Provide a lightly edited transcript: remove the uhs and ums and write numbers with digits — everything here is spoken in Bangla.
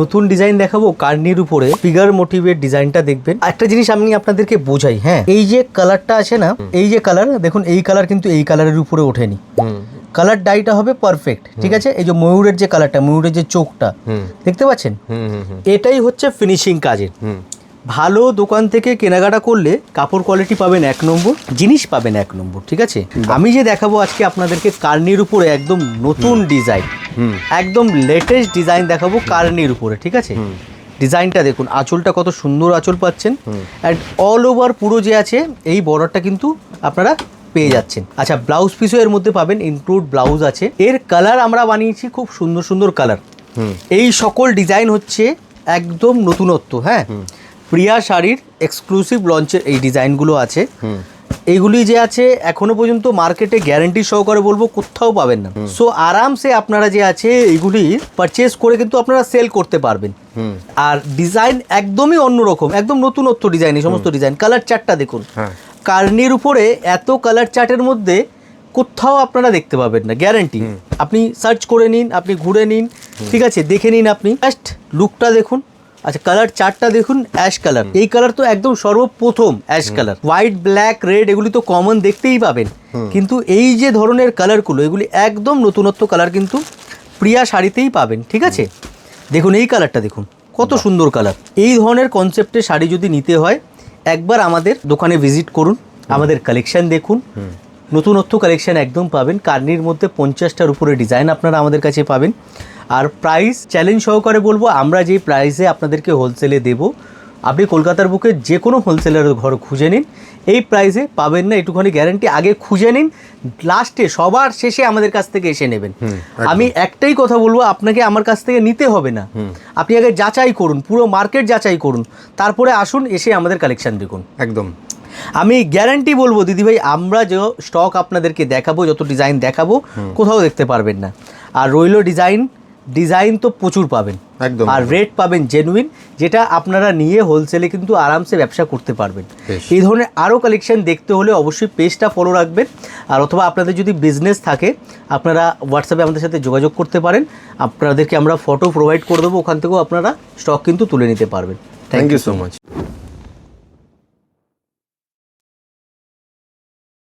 নতুন ডিজাইন দেখাবো কার্নির উপরে ফিগার মোটিভের ডিজাইনটা দেখবেন। একটা জিনিস আমি আপনাদেরকে বোঝাই, হ্যাঁ, এই যে কালারটা আছে না, এই যে কালার দেখুন, এই কালার কিন্তু এই কালারের উপরে ওঠেনি। কালার ডাইটা হবে পারফেক্ট, ঠিক আছে। এই যে ময়ূরের যে কালারটা, ময়ূরের যে চোখটা দেখতে পাচ্ছেন, এটাই হচ্ছে ফিনিশিং কাজের। ভালো দোকান থেকে কেনাকাটা করলে কাপড় কোয়ালিটি পাবেন 1 নম্বর, জিনিস পাবেন 1 নম্বর, ঠিক আছে। আমি যে দেখাবো আজকে আপনাদেরকে কার্নির উপরে একদম নতুন ডিজাইন, একদম লেটেস্ট ডিজাইন দেখাবো কার্নির উপরে, ঠিক আছে। ডিজাইনটা দেখুন, আঁচলটা কত সুন্দর আঁচল পাচ্ছেন, অ্যান্ড অল ওভার পুরো যে আছে এই বর্ডারটা কিন্তু আপনারা পেয়ে যাচ্ছেন। আচ্ছা, ব্লাউজ পিসও এর মধ্যে পাবেন, ইনক্লুড ব্লাউজ আছে। এর কালার আমরা বানিয়েছি খুব সুন্দর সুন্দর কালার। এই সকল ডিজাইন হচ্ছে একদম নতুনত্ব, হ্যাঁ। প্রিয়া শাড়ির এক্সক্লুসিভ লঞ্চের এই ডিজাইনগুলো আছে। এইগুলি যে আছে এখনো পর্যন্ত মার্কেটে গ্যারান্টি সহকারে বলবো কোথাও পাবেন না। সো আরামসে আপনারা যে আছে এইগুলি পারচেস করে কিন্তু আপনারা সেল করতে পারবেন। আর ডিজাইন একদমই অন্যরকম, একদম নতুনত্ব ডিজাইন। এই সমস্ত ডিজাইন, কালার চার্টটা দেখুন, কার্নির উপরে এত কালার চার্টের মধ্যে কোথাও আপনারা দেখতে পাবেন না, গ্যারান্টি। আপনি সার্চ করে নিন, আপনি ঘুরে নিন, ঠিক আছে, দেখে নিন। আপনি জাস্ট লুকটা দেখুন। আচ্ছা, কালার চার্টটা দেখুন, অ্যাশ কালার। এই কালার তো একদম সর্বপ্রথম ash colour. White, black, red এগুলি তো কমন দেখতেই পাবেন, কিন্তু এই যে ধরনের কালারগুলো এগুলি একদম নতুনত্ব কালার, কিন্তু প্রিয়া শাড়িতেই পাবেন, ঠিক আছে। দেখুন এই কালারটা দেখুন, কত সুন্দর কালার। এই ধরনের কনসেপ্টের শাড়ি যদি নিতে হয় একবার আমাদের দোকানে ভিজিট করুন, আমাদের কালেকশন দেখুন। নতুনত্ব কালেকশন একদম পাবেন। কার্নির মধ্যে 50টার উপরে ডিজাইন আপনারা আমাদের কাছে পাবেন। আর প্রাইস চ্যালেঞ্জ সহকারে বলবো, আমরা যেই প্রাইসে আপনাদেরকে হোলসেলে দেব, আপনি কলকাতার বুকে যে কোনো হোলসেলের ঘর খুঁজে নিন, এই প্রাইসে পাবেন না, একটুখানি গ্যারান্টি। আগে খুঁজে নিন, লাস্টে সবার শেষে আমাদের কাছ থেকে এসে নেবেন। আমি একটাই কথা বলবো, আপনাকে আমার কাছ থেকে নিতে হবে না, আপনি আগে যাচাই করুন, পুরো মার্কেট যাচাই করুন, তারপরে আসুন, এসে আমাদের কালেকশন দেখুন। একদম আমি গ্যারান্টি বলবো দিদিভাই, আমরা যে স্টক আপনাদেরকে দেখাবো, যত ডিজাইন দেখাবো, কোথাও দেখতে পারবেন না। আর রইল ডিজাইন তো প্রচুর পাবেন, একদম। আর রেট পাবেন জেনুইন, যেটা আপনারা নিয়ে হোলসেলে কিন্তু আরামসে ব্যবসা করতে পারবেন। এই ধরনের আরও কালেকশন দেখতে হলে অবশ্যই পেজটা ফলো রাখবেন। আর অথবা আপনাদের যদি বিজনেস থাকে, আপনারা হোয়াটসঅ্যাপে আমাদের সাথে যোগাযোগ করতে পারেন। আপনাদেরকে আমরা ফটো প্রোভাইড করে দেবো, ওখান থেকেও আপনারা স্টক কিন্তু তুলে নিতে পারবেন। Thank you so much.